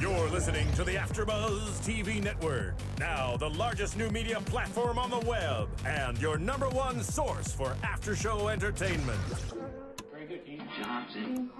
You're listening to the AfterBuzz TV network, now the largest new media platform on the web, and your number one source for after-show entertainment. Very good, Ian Johnson.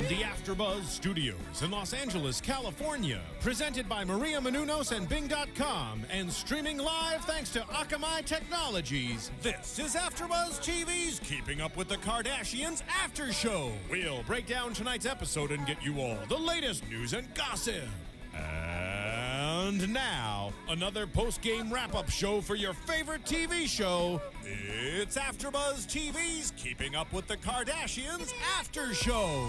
The AfterBuzz Studios in Los Angeles, California. Presented by Maria Menounos and Bing.com and streaming live thanks to Akamai Technologies. This is AfterBuzz TV's Keeping Up with the Kardashians After Show. We'll break down tonight's episode and get you all the latest news and gossip. And now, another post-game wrap-up show for your favorite TV show. It's AfterBuzz TV's Keeping Up with the Kardashians After Show.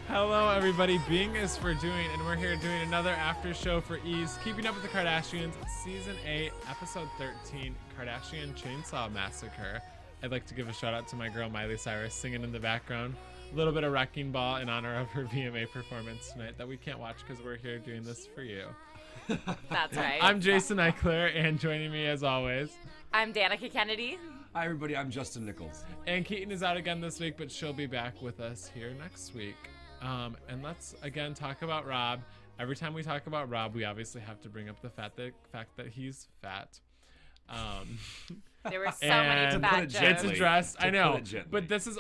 Hello, everybody. Bing is for doing, and we're here doing another after show for Ease, Keeping Up with the Kardashians, Season 8, Episode 13, Kardashian Chainsaw Massacre. I'd like to give a shout out to my girl Miley Cyrus singing in the background. A little bit of Wrecking Ball in honor of her VMA performance tonight that we can't watch because we're here doing this for you. That's right. I'm Jason Ikeler, and joining me as always, I'm Danica Kennedy. Hi, everybody. I'm Justin Nichols. and Keaton is out again this week, but she'll be back with us here next week. And let's again talk about Rob. Every time we talk about Rob, we obviously have to bring up the fact that he's fat. There were so many fat It's jokes. addressed. I know, gently. but this is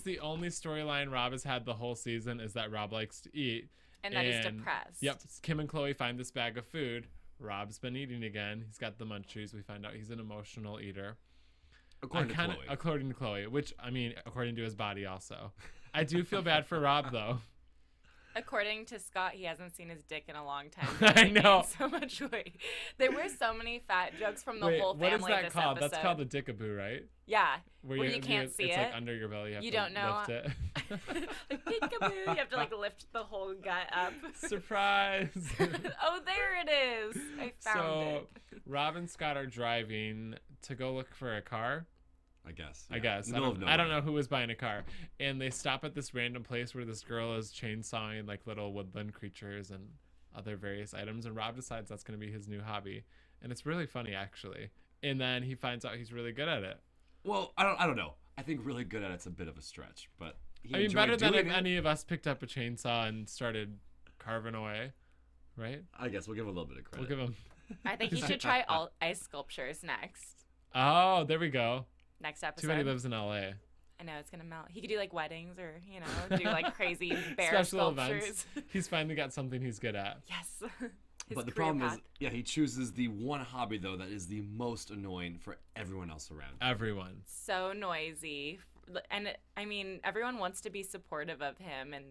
the only storyline Rob has had the whole season is that Rob likes to eat. And that he's depressed. Yep. Kim and Khloe find this bag of food. Rob's been eating again. He's got the munchies. We find out he's an emotional eater. According to Khloe. According to Khloe, which, I mean, according to his body also. I do feel bad for Rob, though. According to Scott, he hasn't seen his dick in a long time. I know. Gained so much weight. There were so many fat jokes from the Wait, whole what family is that this called? episode. That's called the dickaboo, right? Yeah, where you can't see it's it. like under your belly. You have You to don't know. lift it. Like, peekaboo. You have to like lift the whole gut up. Surprise! Oh, there it is. I found it. Rob and Scott are driving to go look for a car. I guess. I guess. I don't know who was buying a car. And they stop at this random place where this girl is chainsawing like little woodland creatures and other various items. And Rob decides that's going to be his new hobby. And it's really funny, actually. And then he finds out he's really good at it. Well, I don't know. I think really good at it's a bit of a stretch, but I mean, better than if any of us picked up a chainsaw and started carving away, right? I guess we'll give him a little bit of credit. We'll give him. I think he should try all ice sculptures next. Oh, there we go. Next episode. Too bad he lives in LA. I know it's gonna melt. He could do like weddings or do like crazy bear Special sculptures. events. He's finally got something he's good at. Yes. His But the career problem path. is, he chooses the one hobby, though, that is the most annoying for everyone else around. Everyone. So noisy, and I mean everyone wants to be supportive of him and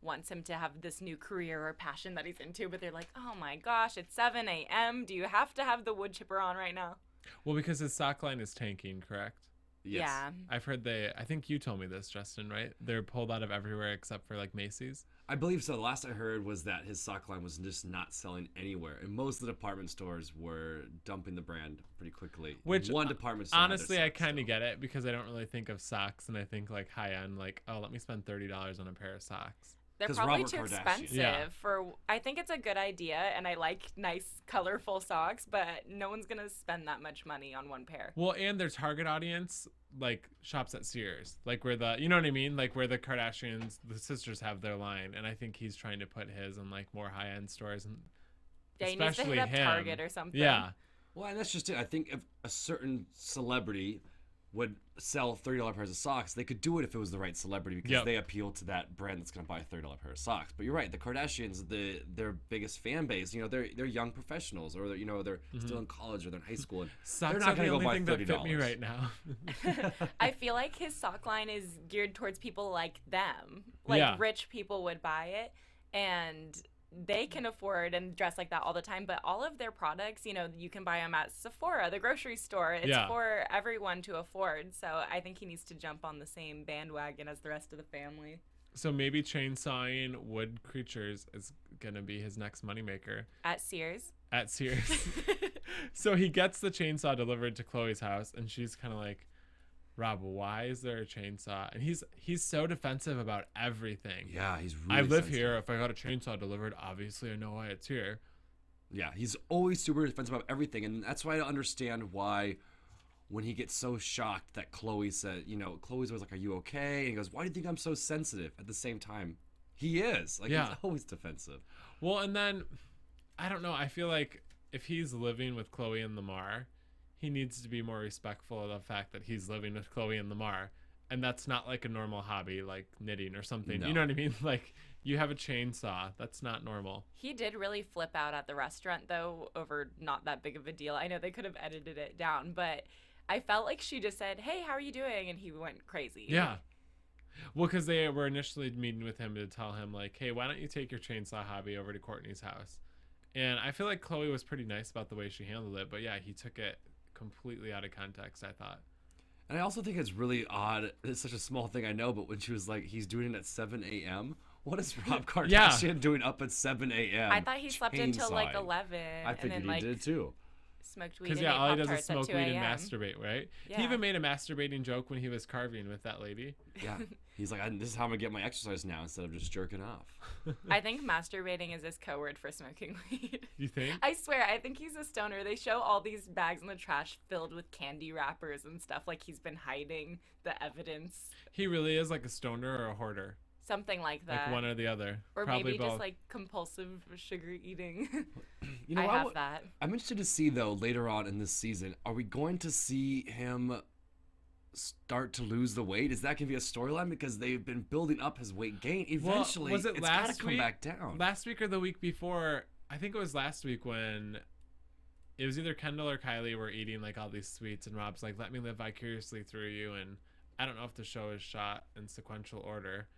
wants him to have this new career or passion that he's into, but they're like, oh my gosh, it's 7 a.m. Do you have to have the wood chipper on right now? Well, because his sock line is tanking, correct? Yes. Yeah. I've heard I think you told me this, Justin, right? They're pulled out of everywhere except for like Macy's. I believe so. The last I heard was that his sock line was just not selling anywhere. And most of the department stores were dumping the brand pretty quickly. Which, one department store had their honestly, I socks kind of still. get it because I don't really think of socks and I think like high end, like, oh, let me spend $30 on a pair of socks. They're 'Cause probably Robert too Kardashian. expensive Yeah. I think it's a good idea, and I like nice, colorful socks, but no one's gonna spend that much money on one pair. Well, and their target audience like shops at Sears, like where you know what I mean, like where the Kardashians, the sisters have their line, and I think he's trying to put his in like more high end stores, and Yeah, he needs to especially hit up him. Target or something. Yeah, Well, and that's just it. I think if a certain celebrity would sell $30 pairs of socks, they could do it if it was the right celebrity because Yep. they appeal to that brand that's going to buy a $30 pair of socks. But you're right, the Kardashians, their biggest fan base, they're young professionals, or they're still in college or they're in high school, and socks they're are not the going to go only buy thing that fit me $30. right now. I feel like his sock line is geared towards people like them. Like Yeah. rich people would buy it, and they can afford and dress like that all the time. But all of their products, you can buy them at Sephora, the grocery store. It's Yeah. for everyone to afford. So I think he needs to jump on the same bandwagon as the rest of the family. So maybe chainsawing wood creatures is gonna be his next moneymaker At Sears. at Sears. So he gets the chainsaw delivered to Khloe's house, and she's kind of like, Rob, why is there a chainsaw? And he's so defensive about everything. Yeah, he's really I live sensitive. here. If I got a chainsaw delivered, obviously I know why it's here. Yeah, he's always super defensive about everything, and that's why I don't understand why when he gets so shocked that Khloe said, Khloe's always like, "Are you okay?" And he goes, "Why do you think I'm so sensitive?" At the same time, he is. Like, he's always defensive. Well, and then, I don't know, I feel like if he's living with Khloe and Lamar, he needs to be more respectful of the fact that he's living with Khloe and Lamar. And that's not like a normal hobby, like knitting or something. No. You know what I mean? Like, you have a chainsaw. That's not normal. He did really flip out at the restaurant, though, over not that big of a deal. I know they could have edited it down, but I felt like she just said, "Hey, how are you doing?" And he went crazy. Yeah. Well, because they were initially meeting with him to tell him, like, "Hey, why don't you take your chainsaw hobby over to Kourtney's house?" And I feel like Khloe was pretty nice about the way she handled it. But, yeah, he took it completely out of context, I thought. And I also think it's really odd. It's such a small thing, I know, but when she was like, he's doing it at 7 a.m., what is Rob Kardashian doing up at 7 a.m.? I thought he slept until like Chainsawing. 11. I and figured then, like, he did too. smoked weed Because, and yeah, ate all he does is Pop-Tarts at smoke 2 weed and a.m. masturbate, right? Yeah. He even made a masturbating joke when he was carving with that lady. Yeah. He's like, "This is how I'm going to get my exercise now instead of just jerking off." I think masturbating is his code word for smoking weed. You think? I swear, I think he's a stoner. They show all these bags in the trash filled with candy wrappers and stuff, like he's been hiding the evidence. He really is like a stoner or a hoarder. Something like that. Like one or the other. Or Probably maybe both. just like compulsive sugar eating. You know, I have that. I'm interested to see, though, later on in this season, are we going to see him start to lose the weight? Is that going to be a storyline? Because they've been building up his weight gain. Eventually, was it it's got to last come week? back down. Last week or the week before, I think it was last week when it was either Kendall or Kylie were eating like all these sweets, and Rob's like, "Let me live vicariously through you." And I don't know if the show is shot in sequential order,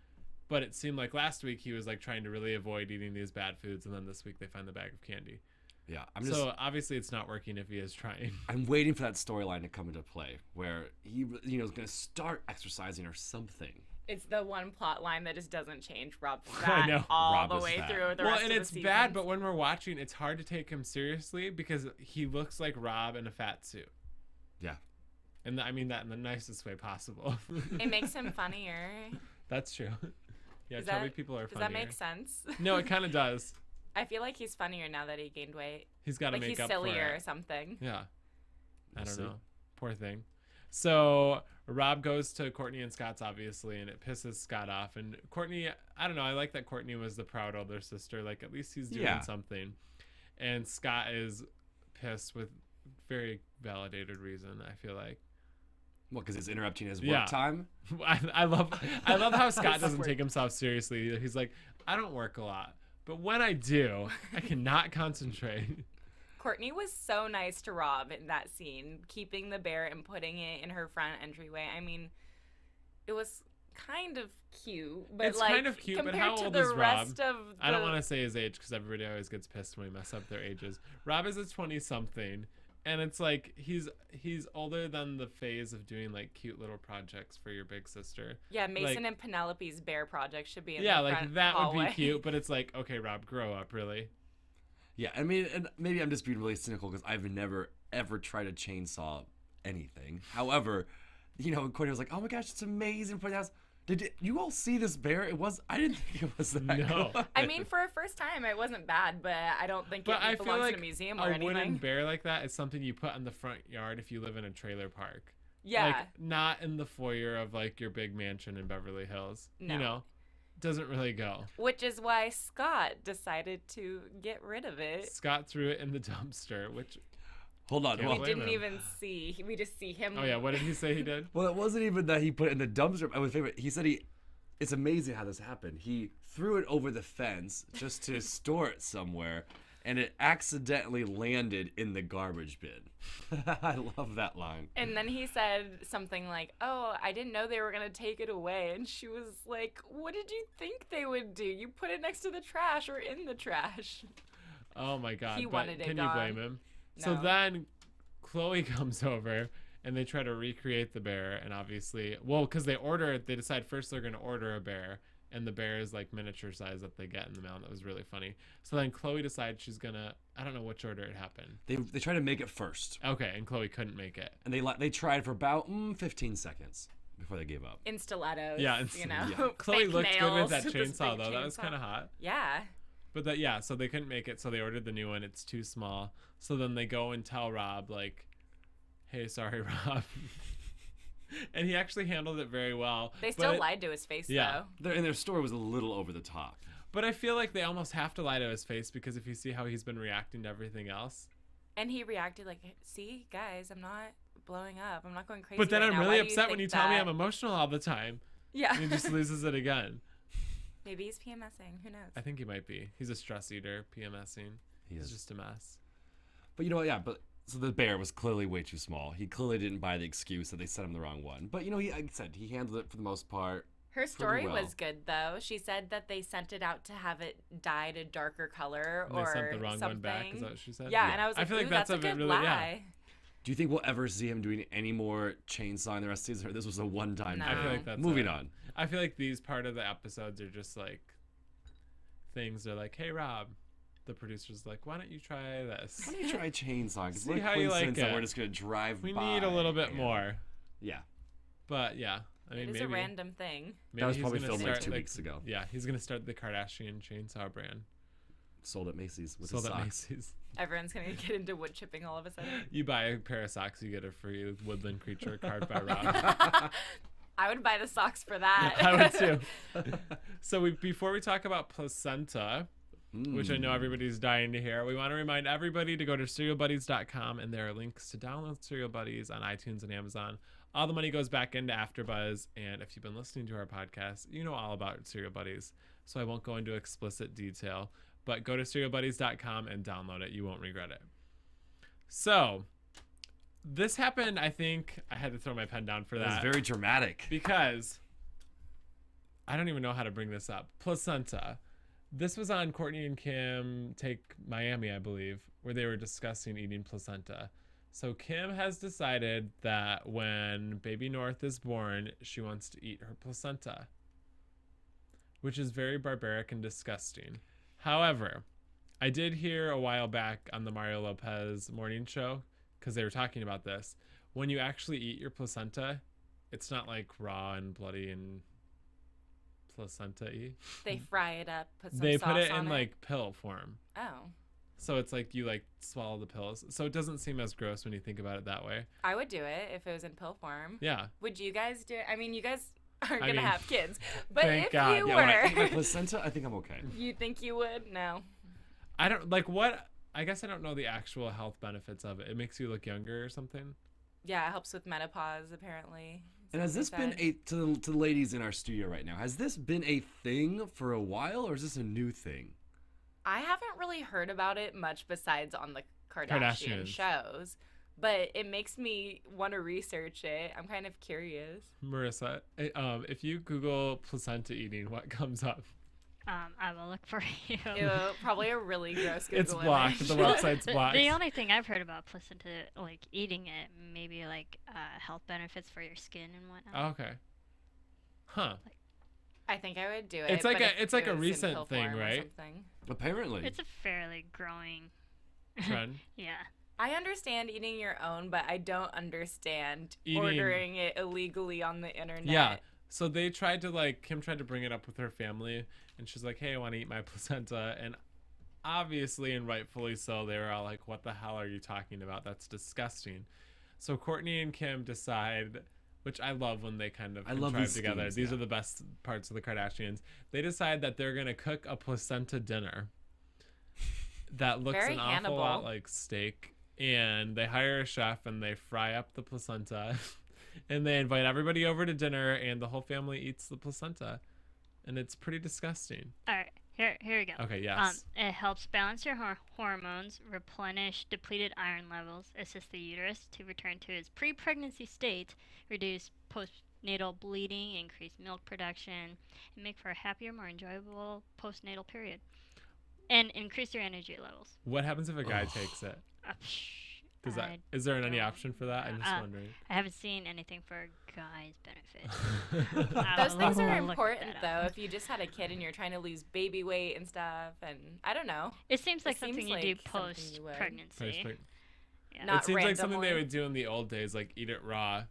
but it seemed like last week he was like trying to really avoid eating these bad foods, and then this week they find the bag of candy. Yeah, So obviously it's not working if he is trying. I'm waiting for that storyline to come into play where he, is going to start exercising or something. It's the one plot line that just doesn't change. Rob's I fat know. all Rob the is way fat. through the Well, rest and of the it's seasons. bad, but when we're watching, it's hard to take him seriously because he looks like Rob in a fat suit. Yeah. And I mean that in the nicest way possible. It makes him funnier. That's true. Yeah, Does chubby that- people are Does funnier. that make sense? No, it kind of does. I feel like he's funnier now that he gained weight. He's got to Like make he's up sillier for or it. something. Yeah. I We'll don't see. know. Poor thing. So Rob goes to Kourtney and Scott's, obviously, and it pisses Scott off. And Kourtney, I don't know. I like that Kourtney was the proud older sister. Like, at least he's doing Yeah. something. And Scott is pissed with very validated reason, I feel like. Well, because it's interrupting his work Yeah. time. I love how Scott doesn't take himself seriously either. He's like, I don't work a lot, but when I do, I cannot concentrate. Kourtney was so nice to Rob in that scene, keeping the bear and putting it in her front entryway. I mean, it was kind of cute, but It's like kind of cute, but compared how to old the is Rob? rest of the... I don't want to say his age because everybody always gets pissed when we mess up their ages. Rob is a 20-something, and it's like he's older than the phase of doing like cute little projects for your big sister. Yeah, Mason like- and Penelope's bear project should be in Yeah, the like front that hallway. would be cute, but it's like, okay, Rob, grow up, really. Yeah, I mean, and maybe I'm just being really cynical because I've never, ever tried to chainsaw anything. However, Kourtney was like, "Oh my gosh, it's amazing for the house." Did you all see this bear? I didn't think it was that No. good. I mean, for a first time, it wasn't bad, but I don't think But I it feel belongs like in a museum a or anything. wooden bear like that is something you put on the front yard if you live in a trailer park. Yeah. Like, not in the foyer of like your big mansion in Beverly Hills. No. Doesn't really go. Which is why Scott decided to get rid of it. Scott threw it in the dumpster, which, Hold on. Can't We Well, blame didn't him. even see. We just see him. oh yeah, what did he say he did? well, it wasn't even that he put it in the dumpster. I was favorite. He said it's amazing how this happened. He threw it over the fence just to store it somewhere, and it accidentally landed in the garbage bin. I love that line. And then he said something like, "Oh, I didn't know they were going to take it away." And she was like, "What did you think they would do? You put it next to the trash or in the trash." Oh my god. He but wanted it can gone. you blame him? So No. then Khloe comes over and they try to recreate the bear, and obviously, well, because they decide first they're going to order a bear, and the bear is like miniature size that they get in the mail, and that was really funny. So then Khloe decides she's gonna, I don't know which order it happened. They tried to make it first, Okay, and Khloe couldn't make it. and they tried for about 15 seconds before they gave up. In stilettos. Yeah, you know. yeah. Khloe Fake looked good with nails that this chainsaw big though. That was chainsaw. kind of hot. Yeah. But so they couldn't make it, so they ordered the new one. It's too small. So then they go and tell Rob, like, hey, sorry, Rob. And he actually handled it very well. They still lied to his face, though. And their story was a little over the top. But I feel like they almost have to lie to his face because if you see how he's been reacting to everything else. And he reacted like, see, guys, I'm not blowing up. I'm not going crazy. But then right I'm now. really Why do upset when you tell me that?" I'm emotional all the time. Yeah. And he just loses it again. Maybe he's PMSing. Who knows? I think he might be. He's a stress eater, PMSing. He's is. just a mess. But you know what? Yeah, so the bear was clearly way too small. He clearly didn't buy the excuse that they sent him the wrong one. But like I said, he handled it for the most part. Her story well. was good, though. She said that they sent it out to have it dyed a darker color And or they sent the wrong something. one back. Is that what she said? Yeah, and I was I like, feel like ooh, that's a a bit good really- lie. Do you think we'll ever see him doing any more chainsawing the rest of the season? Or this was a one-time No. thing? I feel like that's Moving it. on. I feel like these part of the episodes are just like things. They're like, hey, Rob. The producer's like, why don't you try this? Why don't you try chainsawing? Because See what a how you like coincidence that it. we're just going to drive We by. need a little bit and- more. Yeah. But yeah. I mean, It is maybe a random thing. maybe That was he's probably gonna filmed like start, 2 weeks ago. Yeah, he's gonna start the Kardashian Chainsaw brand. Sold at Macy's with Sold his at socks. Macy's. Everyone's going to get into wood chipping all of a sudden. You buy a pair of socks, you get a free woodland creature carved by Rob. I would buy the socks for that. I would too. So before we talk about placenta, which I know everybody's dying to hear, we want to remind everybody to go to cerealbuddies.com, and there are links to download Cereal Buddies on iTunes and Amazon. All the money goes back into AfterBuzz, and if you've been listening to our podcast, you know all about Cereal Buddies, so I won't go into explicit detail, but go to cerealbuddies.com and download it. You won't regret it. So this happened, I think, I had to throw my pen down for that. That was very dramatic. Because I don't even know how to bring this up. Placenta. This was on Courtney and Kim Take Miami, I believe, where they were discussing eating placenta. So Kim has decided that when baby North is born, she wants to eat her placenta, which is very barbaric and disgusting. However, I did hear a while back on the Mario Lopez morning show, because they were talking about this, when you actually eat your placenta, it's not like raw and bloody and placenta-y. They fry it up, put some They sauce put it on in like pill form. Oh. So it's like you like swallow the pills. So it doesn't seem as gross when you think about it that way. I would do it if it was in pill form. Yeah. Would you guys do it? I mean, you guys aren't I going to mean, have kids. But thank if God. you Yeah, when I were, eat my placenta, I think I'm okay. you think you would? No. I don't like what I guess I don't know the actual health benefits of it. It makes you look younger or something. Yeah, it helps with menopause, apparently. And has this been to the ladies in our studio right now, has this been a thing for a while, or is this a new thing? I haven't really heard about it much besides on the Kardashians. Kardashian shows, but it makes me want to research it. I'm kind of curious. Marissa, if you Google placenta eating, what comes up? I will look for you. Ew, probably a really gross Google It's blocked. image. The website's blocked. The only thing I've heard about placenta, like eating it, maybe like health benefits for your skin and whatnot. Oh, okay. Huh. I think I would do it. It's like but a- if it's like it a was in recent pill thing, form or right? something. Apparently. It's a fairly growing Trend. Yeah. I understand eating your own, but I don't understand Eating- ordering it illegally on the internet. Yeah. So they tried to Kim tried to bring it up with her family, and she's like, hey, I want to eat my placenta. And obviously and rightfully so, they were all like, what the hell are you talking about? That's disgusting. So Courtney and Kim decide, which I love when they kind of I love contrive these together. schemes, These yeah. are the best parts of the Kardashians. They decide that they're going to cook a placenta dinner that looks Very an awful Hannibal. lot like steak. And they hire a chef and they fry up the placenta. And they invite everybody over to dinner, and the whole family eats the placenta. And it's pretty disgusting. All right. Here we go. Okay, yes. It helps balance your hormones, replenish depleted iron levels, assist the uterus to return to its pre-pregnancy state, reduce postnatal bleeding, increase milk production, and make for a happier, more enjoyable postnatal period, and increase your energy levels. What happens if a guy takes it? Is there any option for that? I'm just wondering. I haven't seen anything for guys' benefit. Those things are I'll look important, that though. up. If you just had a kid and you're trying to lose baby weight and stuff, and I don't know. It seems like It seems something you like do something you would. post-pregnancy. Yeah. Not It seems like something they randomly. would do in the old days, like eat it raw.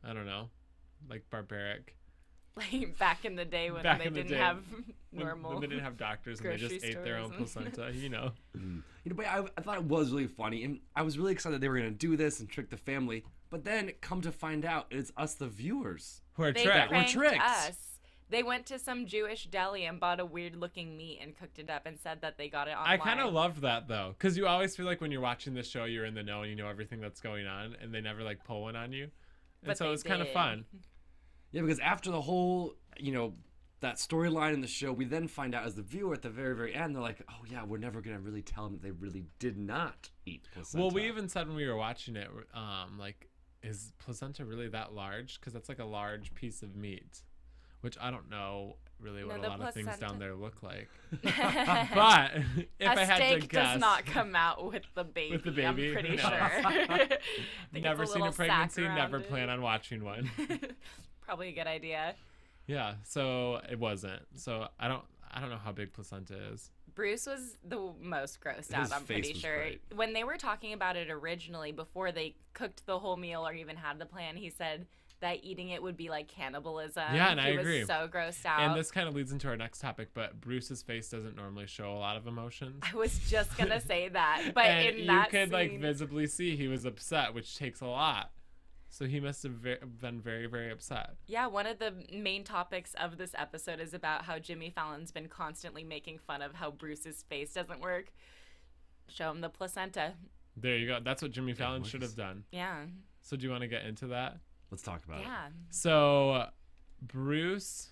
I don't know, like barbaric. Like back in the day when Back they in the didn't day, have when normal. they didn't have doctors and they grocery just ate their own stores and- placenta, you know. But I thought it was really funny, and I was really excited they were going to do this and trick the family. But then, come to find out, it's us, the viewers. Who are They tricked. pranked tricked. us. They went to some Jewish deli and bought a weird-looking meat and cooked it up and said that they got it online. I kind of loved that though, because you always feel like when you're watching the show, you're in the know and you know everything that's going on, and they never like pull one on you, and But so they it was kind of did. fun. Yeah, because after the whole, that storyline in the show, we then find out as the viewer at the very, very end, they're like, oh yeah, we're never going to really tell them that they really did not eat placenta. Well, we even said when we were watching it, like, is placenta really that large? Because that's like a large piece of meat, which I don't know really what No, a the lot of things placenta- down there look like. But if I a had to steak guess, does not come out with the baby. With the baby? I'm pretty No. sure. I think it's never seen a little sack pregnancy, around never it. plan on watching one. Probably a good idea. Yeah, so it wasn't. So I don't know how big placenta is. Bruce was the most grossed out, His I'm pretty face was sure. great. When they were talking about it originally, before they cooked the whole meal or even had the plan, he said that eating it would be like cannibalism. Yeah, and I he agree. was so grossed out. And this kind of leads into our next topic, but Bruce's face doesn't normally show a lot of emotions. I was just going to say that. But And in you that could like scene- visibly see he was upset, which takes a lot. So he must have been very, very upset. Yeah, one of the main topics of this episode is about how Jimmy Fallon's been constantly making fun of how Bruce's face doesn't work. Show him the placenta. There you go. That's what Jimmy Fallon works. should have done. Yeah. So do you want to get into that? Let's talk about it. Yeah. So Bruce,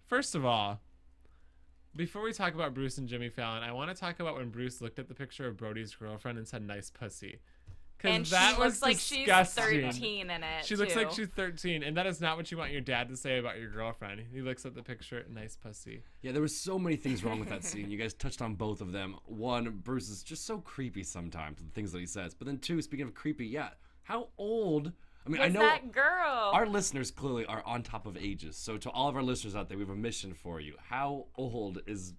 first of all, before we talk about Bruce and Jimmy Fallon, I want to talk about when Bruce looked at the picture of Brody's girlfriend and said, "Nice pussy." And that she was looks like disgusting. she's 13 in it, She looks like too. she's 13, and that is not what you want your dad to say about your girlfriend. He looks at the picture, nice pussy. Yeah, there was so many things wrong with that scene. You guys touched on both of them. One, Bruce is just so creepy sometimes, the things that he says. But then two, speaking of creepy, yeah, how old? I mean, I Was know that girl? our listeners clearly are on top of ages. So to all of our listeners out there, we have a mission for you. How old is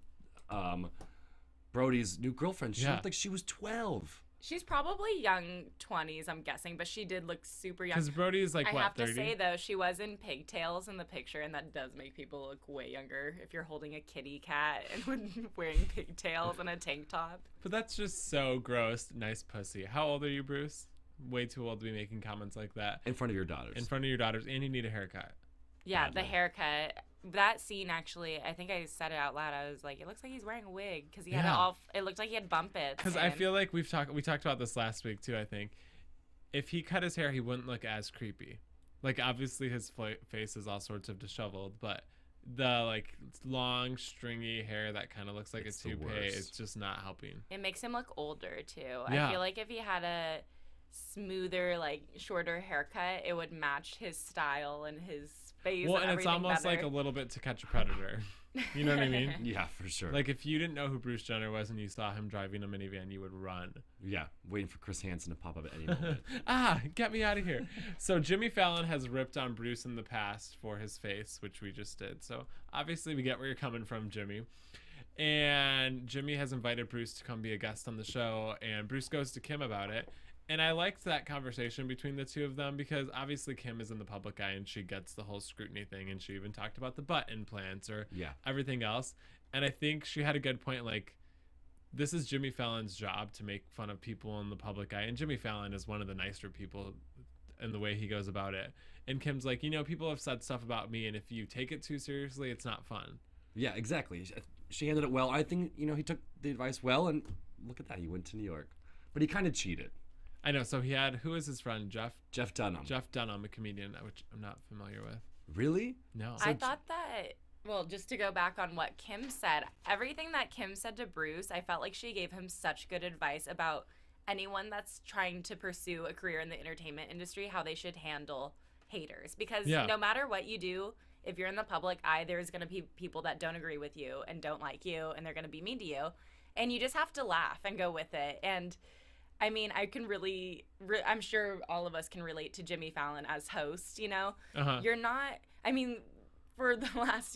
Brody's new girlfriend? She Yeah. looked like she was 12. She's probably young 20s, I'm guessing, but she did look super young. Because Brody is like, I what, have 30? to say, though, she was in pigtails in the picture, and that does make people look way younger if you're holding a kitty cat and wearing pigtails and a tank top. But that's just so gross. Nice pussy. How old are you, Bruce? Way too old to be making comments like that. In front of your daughters. In front of your daughters, and you need a haircut. Yeah, the Badly. haircut. That scene, actually, I think I said it out loud. I was like, it looks like he's wearing a wig because he had it Yeah. all. It looked like he had bump it. Because I feel like we talked about this last week too. I think if he cut his hair, he wouldn't look as creepy. Like obviously his face is all sorts of disheveled, but the like long stringy hair that kind of looks like It's a the toupee worst. is just not helping. It makes him look older too. Yeah. I feel like if he had a smoother, like shorter haircut, it would match his style and his face. Well, and and it's everything almost better. like a little bit To Catch a Predator. You know what I mean? Yeah, for sure. Like if you didn't know who Bruce Jenner was and you saw him driving a minivan, you would run. yeah, waiting for Chris Hansen to pop up at any moment. Get me out of here. So Jimmy Fallon has ripped on Bruce in the past for his face, which we just did. So obviously we get where you're coming from, Jimmy. And Jimmy has invited Bruce to come be a guest on the show, and Bruce goes to Kim about it. And I liked that conversation between the two of them because obviously Kim is in the public eye and she gets the whole scrutiny thing, and she even talked about the butt implants or Yeah. everything else. And I think she had a good point, like, this is Jimmy Fallon's job to make fun of people in the public eye, and Jimmy Fallon is one of the nicer people in the way he goes about it. And Kim's like, people have said stuff about me, and if you take it too seriously, it's not fun. Yeah, exactly. She handled it well. I think, he took the advice well, and look at that. He went to New York. But he kind of cheated. I know. So he had, who is his friend? Jeff Dunham. Jeff Dunham, a comedian, which I'm not familiar with. Really? No. I thought that, well, just to go back on what Kim said, everything that Kim said to Bruce, I felt like she gave him such good advice about anyone that's trying to pursue a career in the entertainment industry, how they should handle haters. Because Yeah. no matter what you do, if you're in the public eye, there's going to be people that don't agree with you and don't like you, and they're going to be mean to you. And you just have to laugh and go with it. And I mean, I can really, I'm sure all of us can relate to Jimmy Fallon as host, Uh-huh. You're not, I mean, for the last,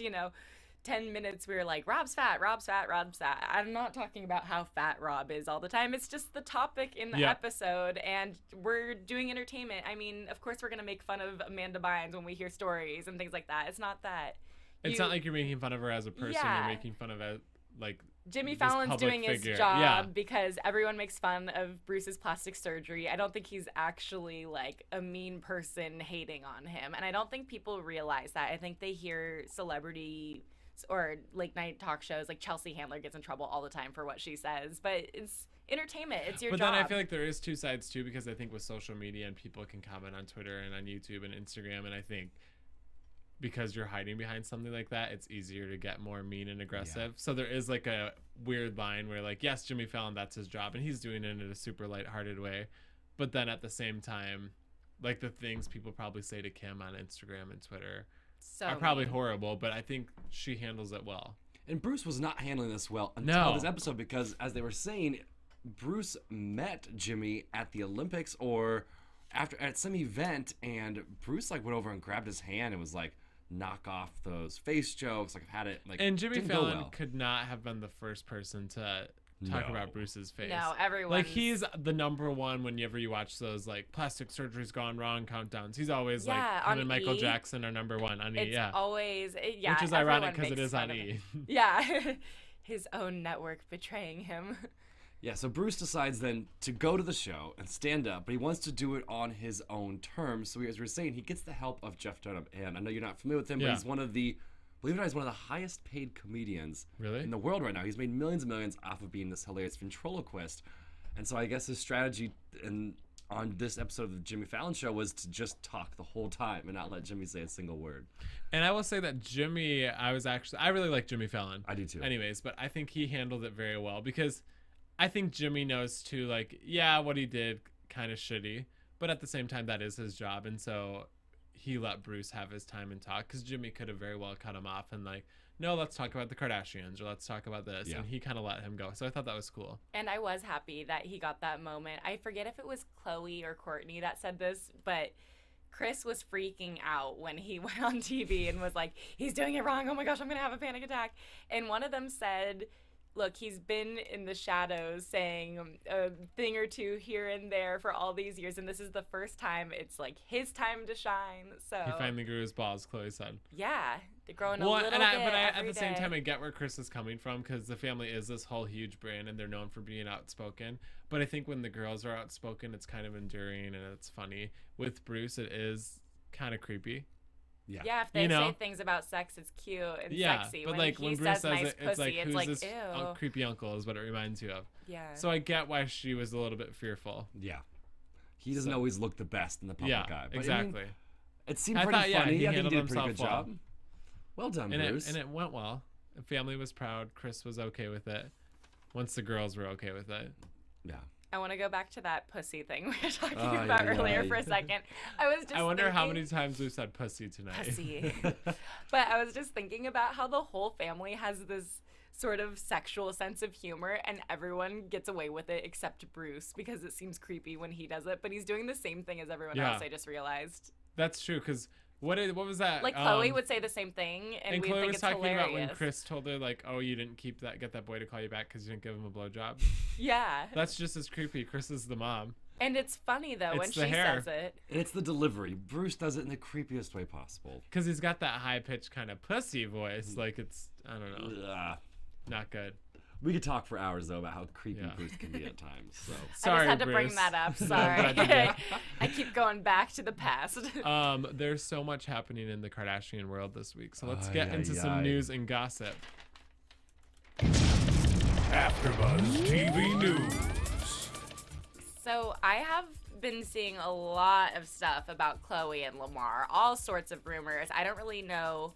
10 minutes we were like, Rob's fat, Rob's fat, Rob's fat. I'm not talking about how fat Rob is all the time. It's just the topic in the episode, and we're doing entertainment. I mean, of course we're going to make fun of Amanda Bynes when we hear stories and things like that. It's not that. It's not like you're making fun of her as a person. Yeah. You're making fun of it, like, Jimmy this Fallon's public doing figure. his job Yeah. because everyone makes fun of Bruce's plastic surgery. I don't think he's actually like a mean person hating on him. And I don't think people realize that. I think they hear celebrity or late night talk shows like Chelsea Handler gets in trouble all the time for what she says. But it's entertainment. It's your job. But then I feel like there is two sides too, because I think with social media and people can comment on Twitter and on YouTube and Instagram, and I think because you're hiding behind something like that, it's easier to get more mean and aggressive. So there is like a weird line where like, yes, Jimmy Fallon, that's his job, and he's doing it in a super lighthearted way. But then at the same time, like the things people probably say to Kim on Instagram and Twitter are probably horrible, but I think she handles it well. And Bruce was not handling this well until this episode, because as they were saying, Bruce met Jimmy at the Olympics or at some event, and Bruce like went over and grabbed his hand and was like, knock off those face jokes. Like, I've had it. Like, and Jimmy Fallon well. could not have been the first person to talk about Bruce's face. No, everyone. Like, he's the number one whenever you watch those like plastic surgery's gone wrong countdowns. He's always like him and Michael Jackson are number one on E. It's always which is ironic because it is on E. Yeah, his own network betraying him. Yeah, so Bruce decides then to go to the show and stand up, but he wants to do it on his own terms. So as we were saying, he gets the help of Jeff Dunham. And I know you're not familiar with him, but he's one of the, believe it or not, he's one of the highest paid comedians in the world right now. He's made millions and millions off of being this hilarious ventriloquist. And so I guess his strategy on this episode of the Jimmy Fallon show was to just talk the whole time and not let Jimmy say a single word. And I will say that Jimmy, I really like Jimmy Fallon. I do too. Anyways, but I think he handled it very well, because I think Jimmy knows too, like, what he did kind of shitty, but at the same time, that is his job. And so he let Bruce have his time and talk, because Jimmy could have very well cut him off and like, no, let's talk about the Kardashians or let's talk about this. Yeah. And he kind of let him go. So I thought that was cool. And I was happy that he got that moment. I forget if it was Khloe or Courtney that said this, but Chris was freaking out when he went on TV and was like, he's doing it wrong. Oh my gosh, I'm going to have a panic attack. And one of them said, look, he's been in the shadows saying a thing or two here and there for all these years, and this is the first time it's like his time to shine. So he finally grew his balls, Khloe said. Yeah, they're growing a little bit at the day. same time, I get where Chris is coming from, because the family is this whole huge brand and they're known for being outspoken. But I think when the girls are outspoken, it's kind of endearing and it's funny. With Bruce, it is kind of creepy. Yeah, if they say things about sex, it's cute and sexy. But when like he when Bruce says nice it's pussy, like, it's who's like, this ew. Creepy uncle is what it reminds you of. Yeah. So I get why she was a little bit fearful. Yeah. He doesn't always look the best in the public eye. But Exactly. I mean, it seemed pretty funny. He I think he handled did a pretty good himself job. Well done, Bruce. And it went well. The family was proud. Chris was okay with it. Once the girls were okay with it. Yeah. I want to go back to that pussy thing we were talking about earlier for a second. I wonder how many times we've said pussy tonight. Pussy. But I was just thinking about how the whole family has this sort of sexual sense of humor, and everyone gets away with it except Bruce, because it seems creepy when he does it. But he's doing the same thing as everyone else, I just realized. That's true, because what was that? Like Khloe would say the same thing, and we Khloe think was it's talking hilarious. about when Chris told her like, "Oh, you didn't get that boy to call you back because you didn't give him a blowjob." Yeah. That's just as creepy. Chris is the mom. And it's funny though when she says it. And it's the delivery. Bruce does it in the creepiest way possible. Because he's got that high pitched kind of pussy voice. Like it's, I don't know, not good. We could talk for hours though about how creepy Bruce can be at times. So sorry, I just had to Bruce. bring that up. Sorry, I keep going back to the past. There's so much happening in the Kardashian world this week, so let's get into some news and gossip. AfterBuzz TV News. So I have been seeing a lot of stuff about Khloe and Lamar, all sorts of rumors. I don't really know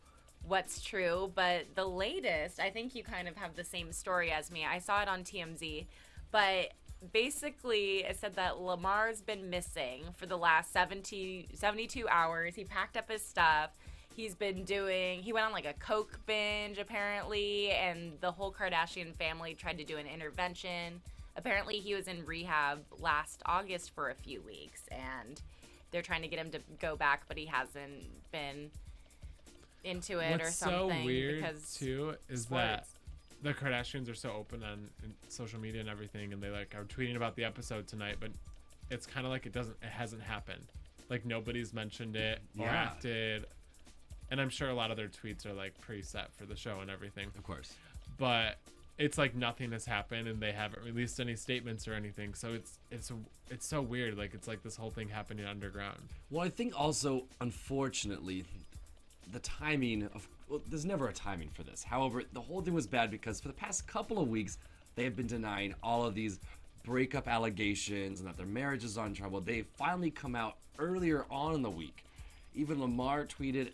what's true, but the latest, I think you kind of have the same story as me. I saw it on TMZ, but basically it said that Lamar's been missing for the last 72 hours. He packed up his stuff. He went on like a Coke binge apparently, and the whole Kardashian family tried to do an intervention. Apparently he was in rehab last August for a few weeks, and they're trying to get him to go back, but he hasn't been into it What's or something. so weird because too is sports. that the Kardashians are so open on social media and everything, and they like are tweeting about the episode tonight, but it's kind of like it hasn't happened. Like nobody's mentioned it or acted, and I'm sure a lot of their tweets are like preset for the show and everything. Of course. But it's like nothing has happened, and they haven't released any statements or anything. So it's so weird. Like it's like this whole thing happening underground. Well, I think also, unfortunately, the timing of there's never a timing for this. However, the whole thing was bad because for the past couple of weeks, they have been denying all of these breakup allegations and that their marriage is on trouble. They finally come out earlier on in the week. Even Lamar tweeted,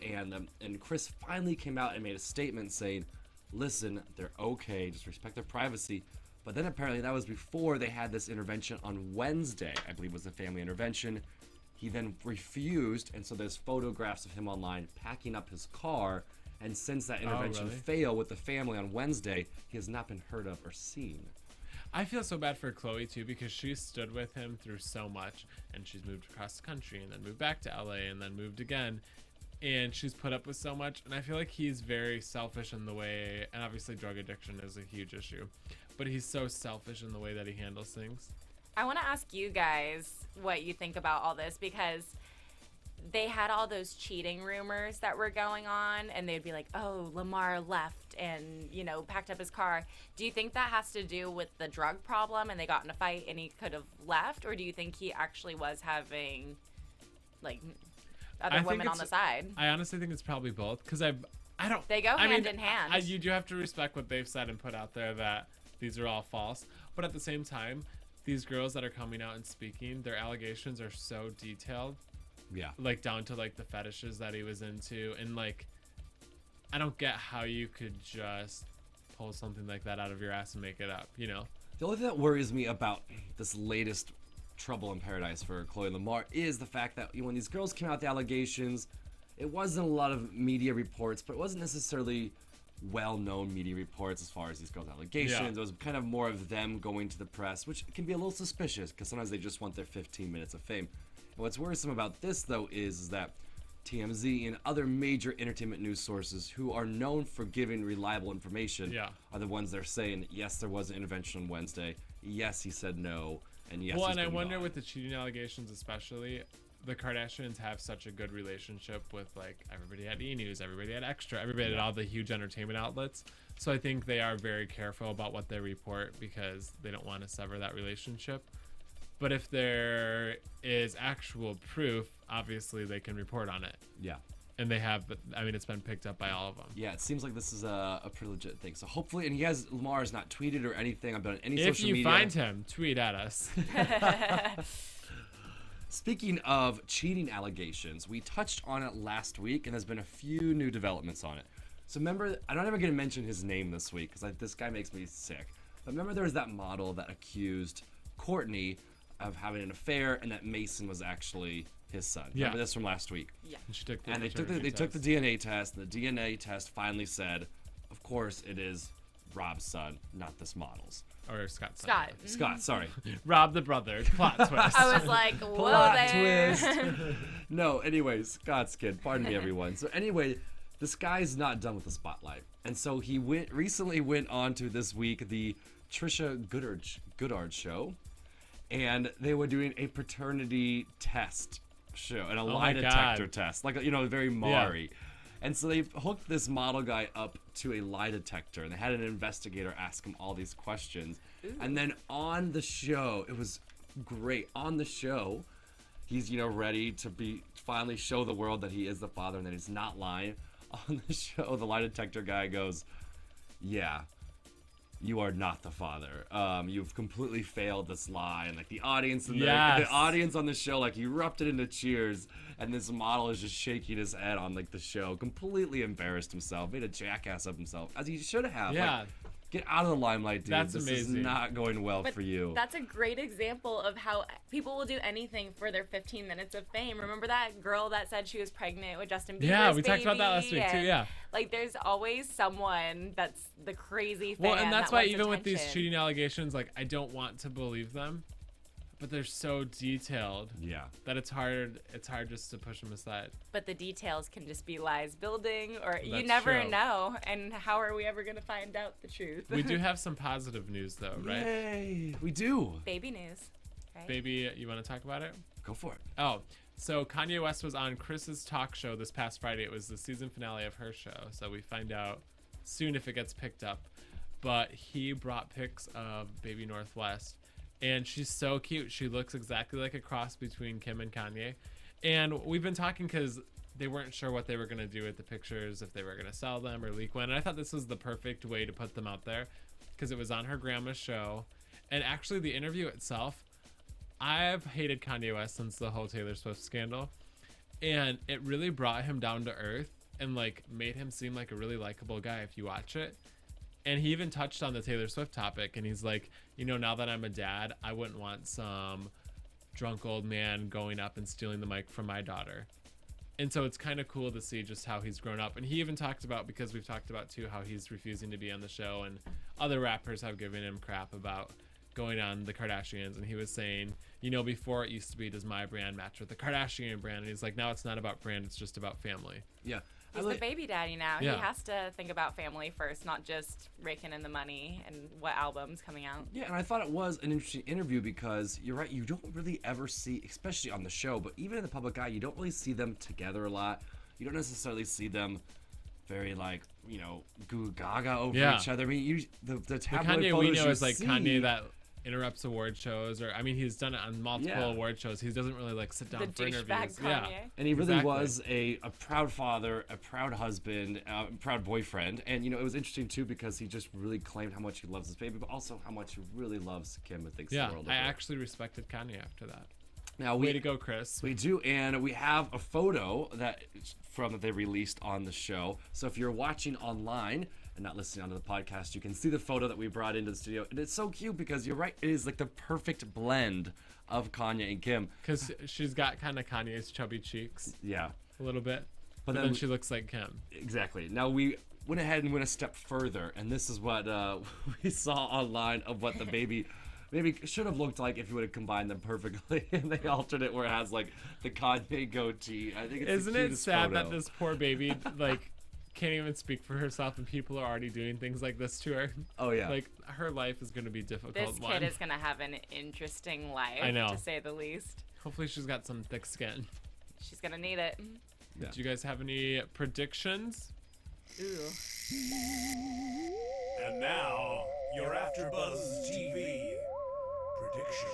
and Chris finally came out and made a statement saying, listen, they're okay, just respect their privacy. But then apparently that was before they had this intervention on Wednesday, I believe was the family intervention. He then refused, and so there's photographs of him online packing up his car, and since that intervention failed with the family on Wednesday, he has not been heard of or seen. I feel so bad for Khloe too, because she stood with him through so much, and she's moved across the country and then moved back to LA and then moved again, and she's put up with so much. And I feel like he's very selfish in the way, and obviously drug addiction is a huge issue, but he's so selfish in the way that he handles things. I want to ask you guys what you think about all this, because they had all those cheating rumors that were going on, and they'd be like, oh, Lamar left and, you know, packed up his car. Do you think that has to do with the drug problem and they got in a fight and he could have left? Or do you think he actually was having, like, other women on the side? I honestly think it's probably both, because I don't... They go hand in hand. You do have to respect what they've said and put out there, that these are all false. But at the same time, these girls that are coming out and speaking, their allegations are so detailed. Yeah. Like down to like the fetishes that he was into, and like I don't get how you could just pull something like that out of your ass and make it up, you know? The only thing that worries me about this latest trouble in paradise for Khloe and Lamar is the fact that when these girls came out with the allegations, it wasn't a lot of media reports, but it wasn't necessarily well-known media reports as far as these girls' allegations. Yeah. It was kind of more of them going to the press, which can be a little suspicious because sometimes they just want their 15 minutes of fame. And what's worrisome about this, though, is that TMZ and other major entertainment news sources who are known for giving reliable information are the ones that are saying, yes, there was an intervention on Wednesday, yes, he said no, and yes, well, he's and I been wonder gone. with the cheating allegations especially, the Kardashians have such a good relationship with, like, everybody at E! News, everybody at Extra, everybody at all the huge entertainment outlets. So I think they are very careful about what they report because they don't want to sever that relationship. But if there is actual proof, obviously they can report on it. Yeah. And they have, but I mean, it's been picked up by all of them. Yeah, it seems like this is a pretty legit thing. So hopefully, and Lamar has not tweeted or anything about any social media. If you find him, tweet at us. Speaking of cheating allegations, we touched on it last week, and there's been a few new developments on it. So remember, I'm not even going to mention his name this week because this guy makes me sick. But remember, there was that model that accused Courtney of having an affair, and that Mason was actually his son. Yeah. Remember this from last week? Yeah. And she took the And they took the DNA test, and the DNA test finally said, of course, it is Rob's son, not this model's. Or Scott's son. Scott. Scott, sorry. Rob the brother. Plot twist. I was like, whoa Plot there. twist. No, anyway, Scott's kid. Pardon me, everyone. So anyway, this guy's not done with the spotlight, and so he recently went on to this week the Trisha Goddard show, and they were doing a paternity test show and a lie detector test, like very Maury. Yeah. And so they hooked this model guy up to a lie detector, and they had an investigator ask him all these questions. Ooh. And then on the show, it was great. On the show, he's ready to finally show the world that he is the father and that he's not lying. On the show, the lie detector guy goes, "Yeah, you are not the father. You've completely failed this lie." And like the audience and the audience on the show like erupted into cheers. And this model is just shaking his head on like the show, completely embarrassed himself, made a jackass of himself, as he should have. Yeah. Like, get out of the limelight, dude. That's this amazing. is not going well for you. That's a great example of how people will do anything for their 15 minutes of fame. Remember that girl that said she was pregnant with Justin Bieber's Yeah, we baby? talked about that last week too, yeah. Like, there's always someone that's the crazy fan. Well, and that's that why wants even with these attention. cheating allegations, like, I don't want to believe them. but they're so detailed Yeah. that it's hard just to push them aside. But the details can just be lies building, or you That's never true. know. And how are we ever going to find out the truth? We do have some positive news though, right? Yay, we do. Baby news. Right? Baby, you want to talk about it? Go for it. Oh, so Kanye West was on Chris's talk show this past Friday. It was the season finale of her show, so we find out soon if it gets picked up. But he brought pics of baby Northwest, and she's so cute. She looks exactly like a cross between Kim and Kanye. And we've been talking because they weren't sure what they were going to do with the pictures, if they were going to sell them or leak one. And I thought this was the perfect way to put them out there because it was on her grandma's show. And actually the interview itself, I've hated Kanye West since the whole Taylor Swift scandal, and it really brought him down to earth and like made him seem like a really likable guy if you watch it. And he even touched on the Taylor Swift topic, and he's like, you know, now that I'm a dad, I wouldn't want some drunk old man going up and stealing the mic from my daughter. And so it's kind of cool to see just how he's grown up. And he even talked about, because we've talked about too, how he's refusing to be on the show, and other rappers have given him crap about going on the Kardashians. And he was saying, you know, before it used to be, does my brand match with the Kardashian brand? And he's like, now it's not about brand, it's just about family. Yeah. He's the baby daddy now. Yeah. He has to think about family first, not just raking in the money and what album's coming out. Yeah, and I thought it was an interesting interview because you're right, you don't really ever see, especially on the show, but even in the public eye, you don't really see them together a lot. You don't necessarily see them very, like, you know, goo gaga over each other. I mean, the tabloid Kanye photos we know you is like see, Kanye that interrupts award shows, or I mean, he's done it on multiple award shows. He doesn't really like sit down The for interviews. douchebag Kanye. Yeah, and he really exactly. was a proud father, a proud husband, proud boyfriend. And, you know, it was interesting, too, because he just really claimed how much he loves his baby, but also how much he really loves Kim and thinks the world of her. I actually respected Kanye after that. Now, Way to go, Chris. We do, and we have a photo that they released on the show. So if you're watching online and not listening onto the podcast, you can see the photo that we brought into the studio. And it's so cute because you're right, it is like the perfect blend of Kanye and Kim. Because she's got kind of Kanye's chubby cheeks. Yeah. A little bit. But But then she looks like Kim. Exactly. Now we went ahead and went a step further, and this is what we saw online of what the baby maybe should have looked like if you would have combined them perfectly. And they altered it where it has like the Kanye goatee. I think it's Isn't the it cutest sad photo. that this poor baby like can't even speak for herself, and people are already doing things like this to her? Oh yeah. Like her life is going to be difficult. This one. kid is going to have an interesting life, I know. to say the least. Hopefully she's got some thick skin. She's going to need it. Yeah. Do you guys have any predictions? And now, your AfterBuzz TV predictions.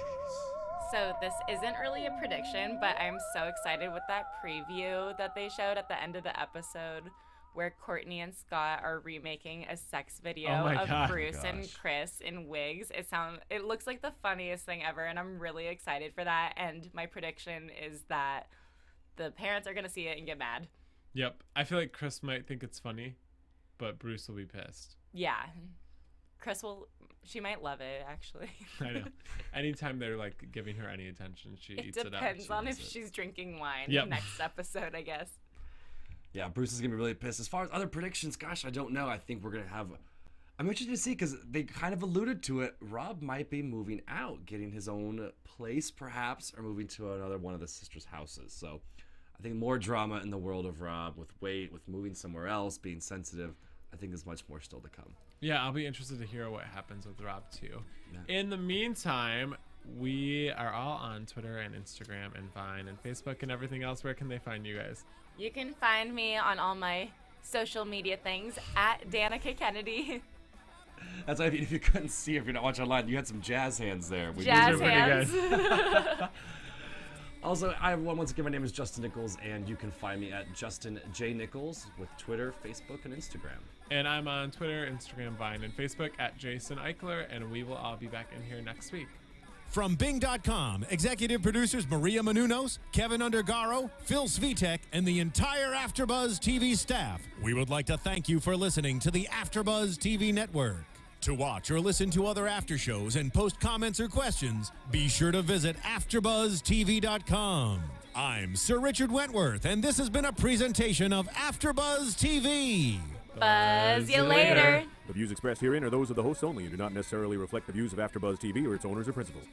So this isn't really a prediction, but I'm so excited with that preview that they showed at the end of the episode where Courtney and Scott are remaking a sex video Oh my of God. Bruce and Gosh. Chris in wigs. It looks like the funniest thing ever, and I'm really excited for that. And my prediction is that the parents are going to see it and get mad. Yep. I feel like Chris might think it's funny, but Bruce will be pissed. Yeah. She might love it, actually. I know. Anytime they're like giving her any attention, she It eats it up. depends on if eats it. she's drinking wine Yep. next episode, I guess. Yeah, Bruce is gonna be really pissed. As far as other predictions, gosh, I don't know. I think we're gonna have. I'm interested to see because they kind of alluded to it. Rob might be moving out, getting his own place, perhaps, or moving to another one of the sisters' houses. So, I think more drama in the world of Rob with weight, with moving somewhere else, being sensitive. I think there's much more still to come. Yeah, I'll be interested to hear what happens with Rob too. Yeah. In the meantime, we are all on Twitter and Instagram and Vine and Facebook and everything else. Where can they find you guys? You can find me on all my social media things at Danica Kennedy. That's why if you couldn't see, if you're not watching online, you had some jazz hands there. Jazz pretty hands. Also, hi everyone. Once again, my name is Justin Nichols, and you can find me at Justin J. Nichols with Twitter, Facebook, and Instagram. And I'm on Twitter, Instagram, Vine, and Facebook at Jason Ikeler, and we will all be back in here next week. From Bing.com, executive producers Maria Menounos, Kevin Undergaro, Phil Svitek, and the entire AfterBuzz TV staff, we would like to thank you for listening to the AfterBuzz TV network. To watch or listen to other after shows and post comments or questions, be sure to visit AfterBuzzTV.com. I'm Sir Richard Wentworth, and this has been a presentation of AfterBuzz TV. Buzz you later. The views expressed herein are those of the hosts only and do not necessarily reflect the views of AfterBuzz TV or its owners or principals.